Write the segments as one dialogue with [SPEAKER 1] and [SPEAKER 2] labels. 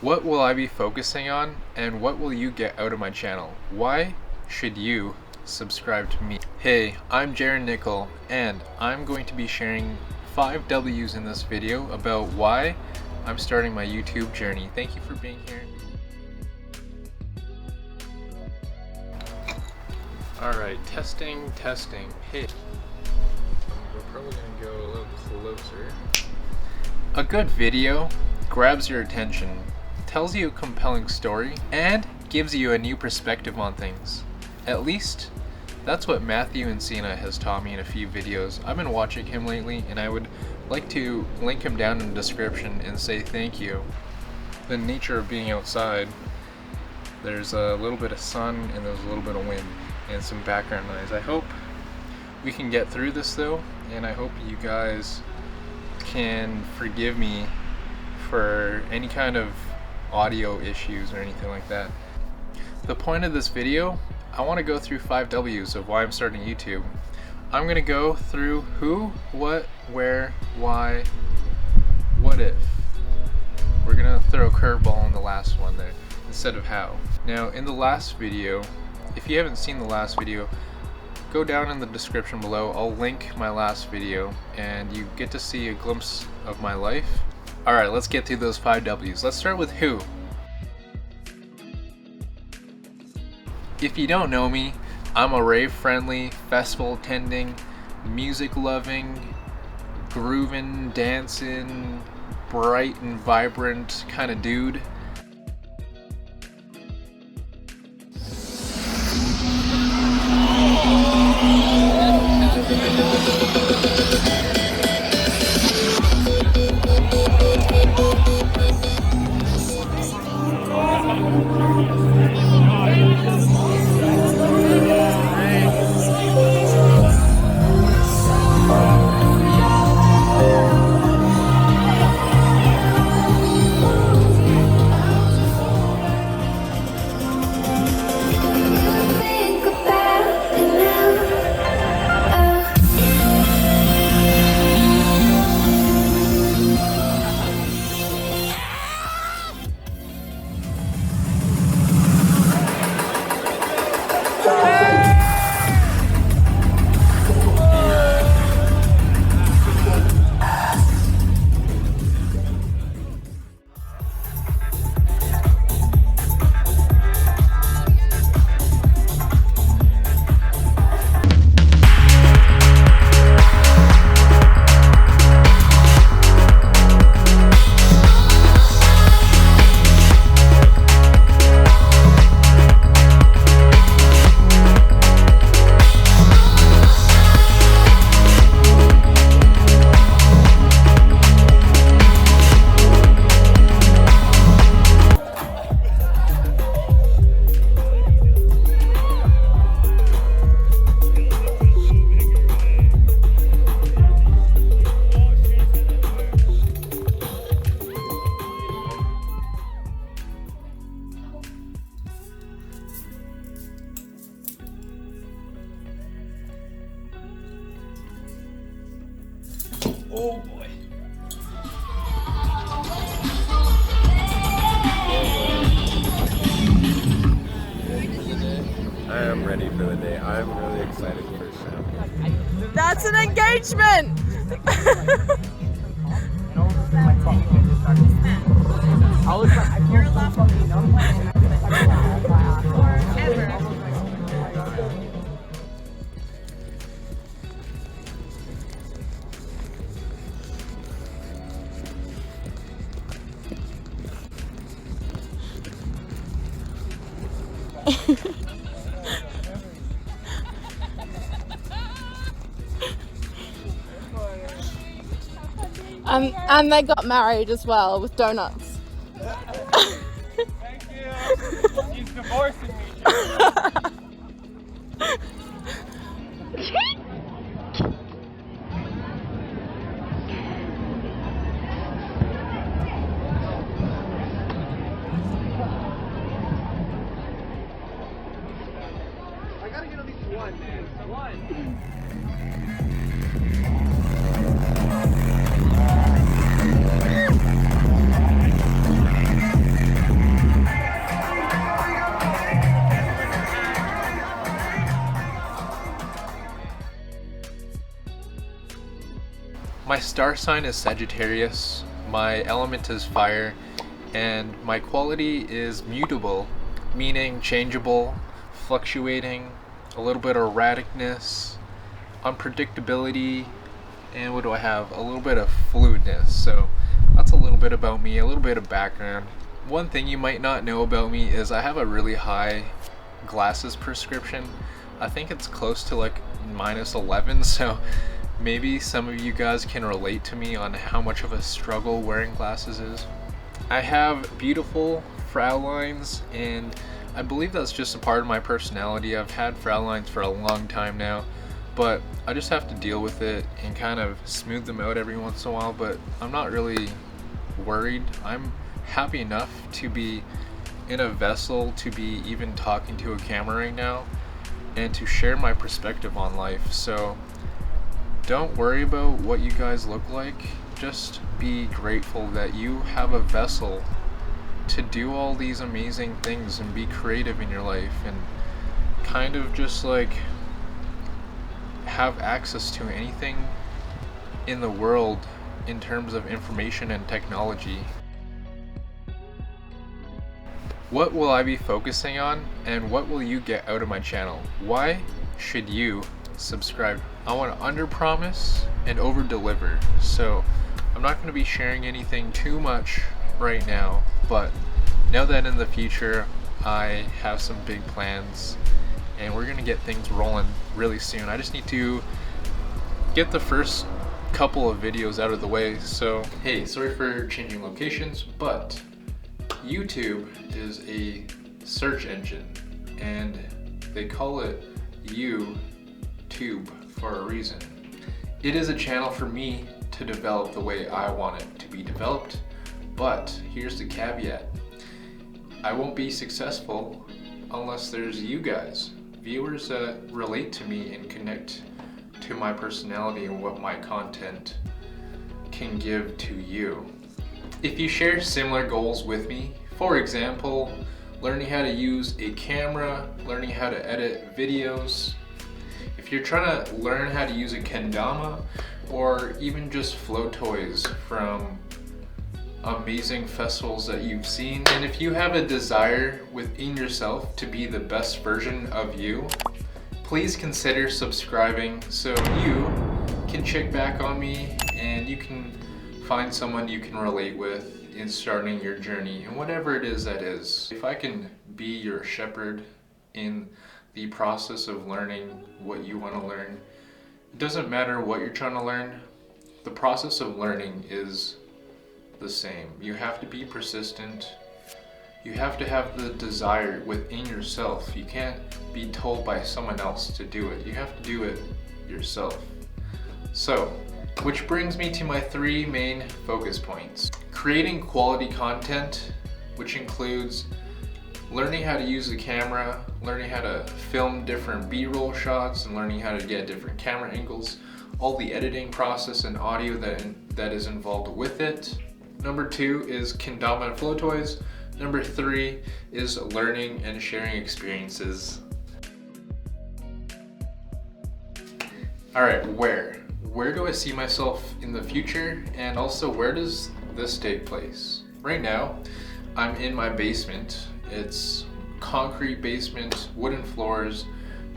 [SPEAKER 1] What will I be focusing on, and what will you get out of my channel? Why should you subscribe to me? Hey, I'm Jarren Nickle, and I'm going to be sharing 5 W's in this video about why I'm starting my YouTube journey. Thank you for being here. Alright, testing. Hey, we're probably gonna go a little closer. A good video grabs your attention, tells you a compelling story, and gives you a new perspective on things. At least, that's what Matthew Encina has taught me in a few videos. I've been watching him lately, and I would like to link him down in the description and say thank you. The nature of being outside, there's a little bit of sun and there's a little bit of wind and some background noise. I hope we can get through this though, and I hope you guys can forgive me for any kind of audio issues or anything like that. The point of this video, I want to go through 5 W's of why I'm starting YouTube. I'm going to go through who, what, where, why, what if. We're going to throw a curveball in the last one there instead of how. Now in the last video, if you haven't seen the last video, go down in the description below. I'll link my last video and you get to see a glimpse of my life. Alright, let's get through those 5 W's. Let's start with who. If you don't know me, I'm a rave-friendly, festival-attending, music-loving, grooving, dancing, bright and vibrant kind of dude. Oh boy.
[SPEAKER 2] I am ready for the day. I'm really excited for this show.
[SPEAKER 3] That's an engagement! You're forever. And they got married as well with donuts.
[SPEAKER 4] Thank you. He's divorcing me. I gotta get at least one, man. One.
[SPEAKER 1] My star sign is Sagittarius, my element is fire, and my quality is mutable, meaning changeable, fluctuating, a little bit of erraticness, unpredictability, and what do I have? A little bit of fluidness. So that's a little bit about me, a little bit of background. One thing you might not know about me is I have a really high glasses prescription. I think it's close to like -11, so maybe some of you guys can relate to me on how much of a struggle wearing glasses is. I have beautiful frown lines, and I believe that's just a part of my personality. I've had frown lines for a long time now, but I just have to deal with it and kind of smooth them out every once in a while, but I'm not really worried. I'm happy enough to be in a vessel, to be even talking to a camera right now, and to share my perspective on life. So don't worry about what you guys look like. Just be grateful that you have a vessel to do all these amazing things and be creative in your life, and kind of just like have access to anything in the world in terms of information and technology. What will I be focusing on, and what will you get out of my channel? Why should you subscribe? I want to under-promise and over-deliver, so I'm not going to be sharing anything too much right now, but know that in the future I have some big plans, and we're going to get things rolling really soon. I just need to get the first couple of videos out of the way. So hey, sorry for changing locations, but YouTube is a search engine, and they call it YouTube for a reason. It is a channel for me to develop the way I want it to be developed, but here's the caveat. I won't be successful unless there's you guys, viewers that relate to me and connect to my personality and what my content can give to you. If you share similar goals with me, for example, learning how to use a camera, learning how to edit videos, if you're trying to learn how to use a kendama, or even just flow toys from amazing festivals that you've seen, and if you have a desire within yourself to be the best version of you, please consider subscribing so you can check back on me and you can find someone you can relate with in starting your journey and whatever it is that is. If I can be your shepherd in the process of learning what you want to learn, it doesn't matter what you're trying to learn, the process of learning is the same. You have to be persistent. You have to have the desire within yourself. You can't be told by someone else to do it. You have to do it yourself. So, which brings me to my 3 main focus points. Creating quality content, which includes learning how to use the camera, learning how to film different B-roll shots, and learning how to get different camera angles, all the editing process and audio that is involved with it. Number 2 is kendama and flow toys. Number 3 is learning and sharing experiences. Alright, where do I see myself in the future, and also where does this take place? Right now, I'm in my basement. It's concrete basement, wooden floors,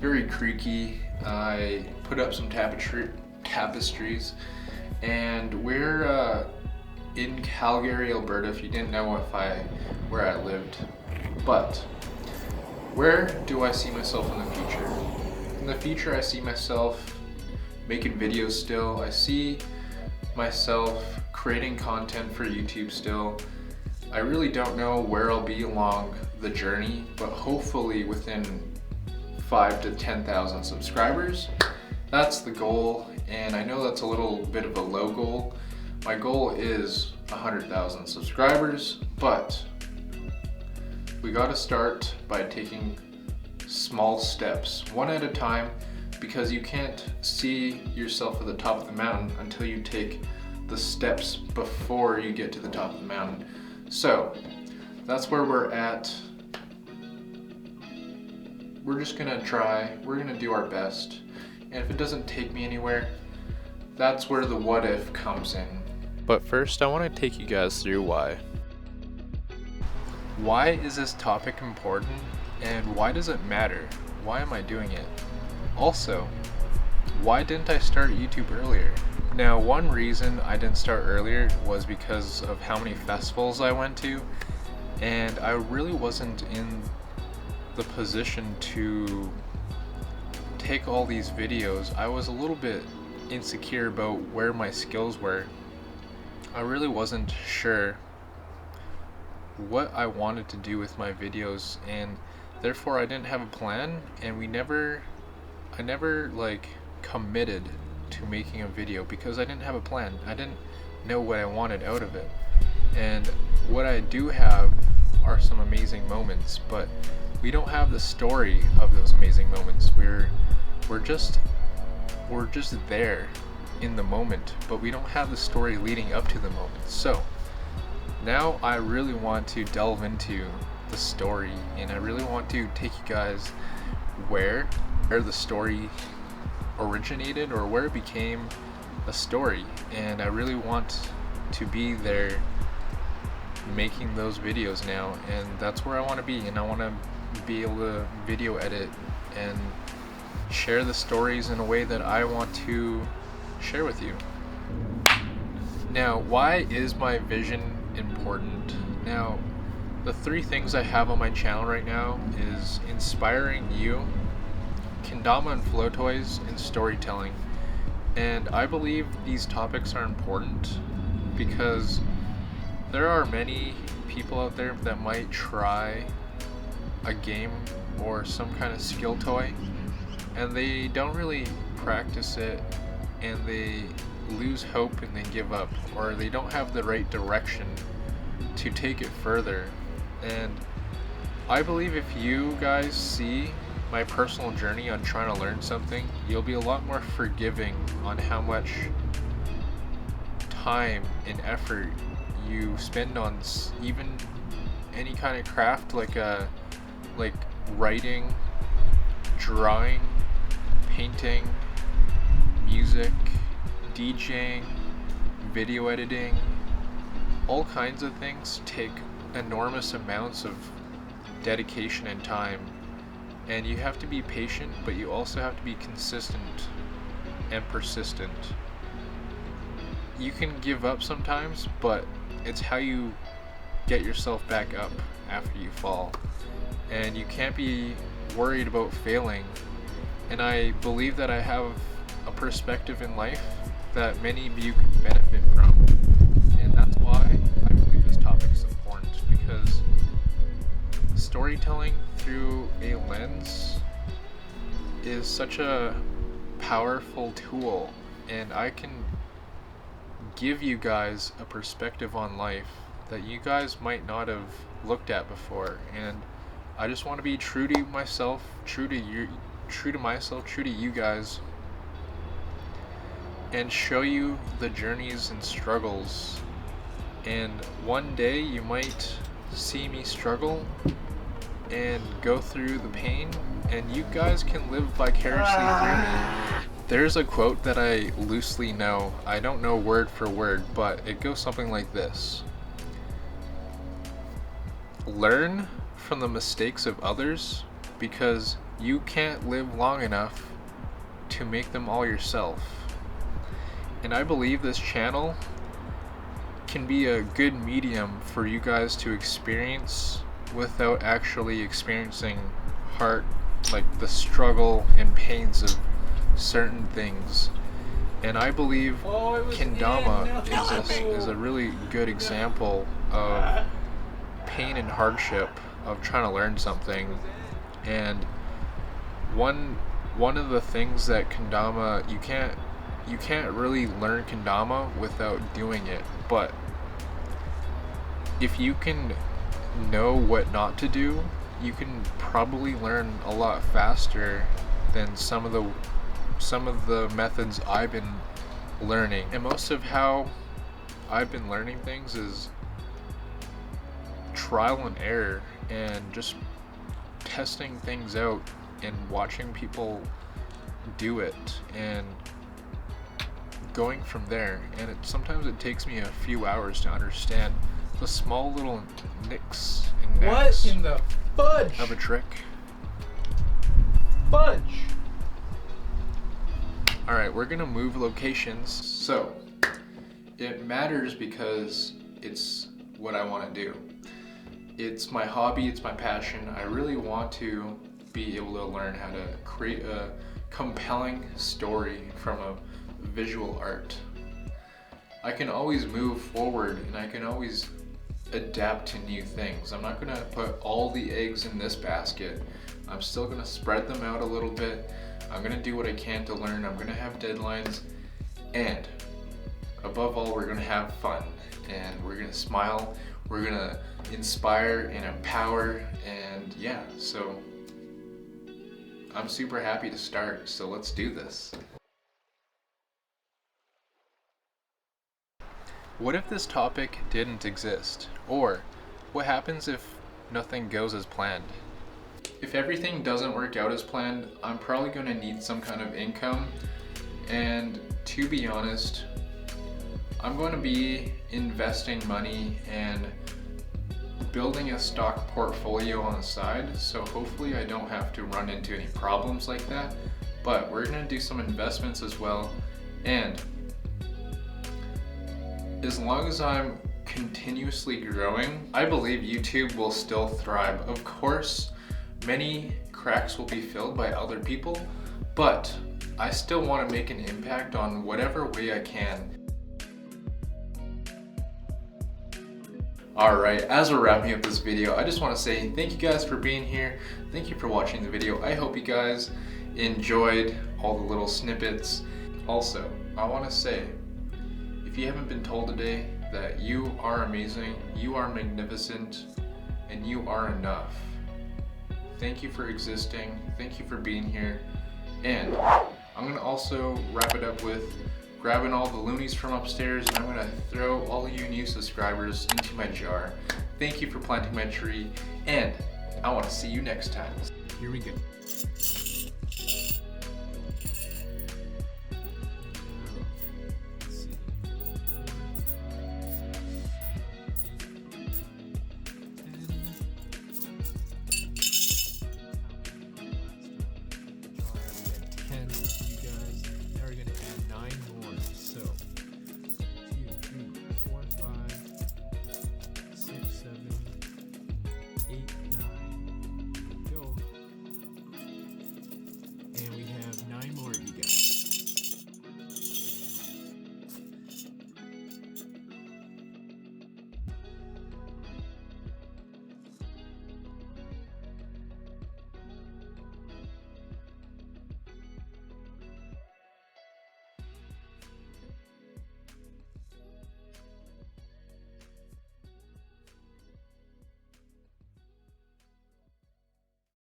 [SPEAKER 1] very creaky. I put up some tapestries, and we're in Calgary, Alberta, if you didn't know where I lived. But where do I see myself in the future? In the future, I see myself making videos still. I see myself creating content for YouTube still. I really don't know where I'll be along the journey, but hopefully within 5,000 to 10,000 subscribers. That's the goal, and I know that's a little bit of a low goal. My goal is 100,000 subscribers, but we gotta start by taking small steps, one at a time, because you can't see yourself at the top of the mountain until you take the steps before you get to the top of the mountain. So that's where we're at. We're just gonna try, we're gonna do our best, and if it doesn't take me anywhere, That's where the what if comes in. But first, I want to take you guys through why. Why is this topic important, and why does it matter? Why am I doing it? Also, why didn't I start YouTube earlier? Now, one reason I didn't start earlier was because of how many festivals I went to, and I really wasn't in the position to take all these videos. I was a little bit insecure about where my skills were. I really wasn't sure what I wanted to do with my videos, and therefore I didn't have a plan, and I never like committed to making a video because I didn't have a plan. I didn't know what I wanted out of it. And what I do have are some amazing moments, but we don't have the story of those amazing moments. We're just there in the moment, but we don't have the story leading up to the moment. So now I really want to delve into the story, and I really want to take you guys where the story originated or where it became a story, and I really want to be there making those videos now, and that's where I want to be, and I want to be able to video edit and share the stories in a way that I want to share with you. Now, why is my vision important? Now, the 3 things I have on my channel right now is inspiring you, kendama and flow toys, and storytelling. And I believe these topics are important because there are many people out there that might try a game or some kind of skill toy, and they don't really practice it, and they lose hope and they give up, or they don't have the right direction to take it further. And I believe if you guys see my personal journey on trying to learn something, you'll be a lot more forgiving on how much time and effort you spend on even any kind of craft, like writing, drawing, painting, music, DJing, video editing. All kinds of things take enormous amounts of dedication and time, and you have to be patient, but you also have to be consistent and persistent. You can give up sometimes, but it's how you get yourself back up after you fall, and you can't be worried about failing. And I believe that I have a perspective in life that many of you could benefit from, and that's why I believe this topic is important, because storytelling through a lens is such a powerful tool, and I can give you guys a perspective on life that you guys might not have looked at before. And I just want to be true to myself, true to you guys, and show you the journeys and struggles. And one day you might see me struggle and go through the pain, and you guys can live vicariously through me. There's a quote that I loosely know. I don't know word for word, but it goes something like this: learn from the mistakes of others, because you can't live long enough to make them all yourself. And I believe this channel can be a good medium for you guys to experience without actually experiencing like the struggle and pains of certain things. And I believe kendama is a really good example of pain and hardship of trying to learn something. And one of the things that kendama, you can't really learn kendama without doing it, but if you can know what not to do, you can probably learn a lot faster than some of the methods I've been learning. And most of how I've been learning things is trial and error, and just testing things out and watching people do it, and going from there, and sometimes it takes me a few hours to understand the small little nicks and necks
[SPEAKER 2] What in the fudge?
[SPEAKER 1] of a trick.
[SPEAKER 2] Fudge!
[SPEAKER 1] Alright, we're gonna move locations. So, it matters because it's what I want to do. It's my hobby, it's my passion. I really want to be able to learn how to create a compelling story from a visual art. I can always move forward and I can always adapt to new things. I'm not gonna put all the eggs in this basket. I'm still gonna spread them out a little bit. I'm gonna do what I can to learn. I'm gonna have deadlines, and above all, we're gonna have fun, and we're gonna smile, we're gonna inspire and empower, and yeah, so I'm super happy to start, so let's do this. What if this topic didn't exist? Or what happens if nothing goes as planned? If everything doesn't work out as planned, I'm probably going to need some kind of income, and to be honest, I'm going to be investing money and building a stock portfolio on the side, so hopefully I don't have to run into any problems like that. But we're going to do some investments as well, and as long as I'm continuously growing, I believe YouTube will still thrive. Of course, many cracks will be filled by other people, but I still want to make an impact on whatever way I can. Alright, as we're wrapping up this video, I just want to say thank you guys for being here. Thank you for watching the video. I hope you guys enjoyed all the little snippets. Also, I want to say, if you haven't been told today that you are amazing, you are magnificent, and you are enough. Thank you for existing, thank you for being here, and I'm going to also wrap it up with grabbing all the loonies from upstairs, and I'm going to throw all you new subscribers into my jar. Thank you for planting my tree, and I want to see you next time.
[SPEAKER 2] Here we go.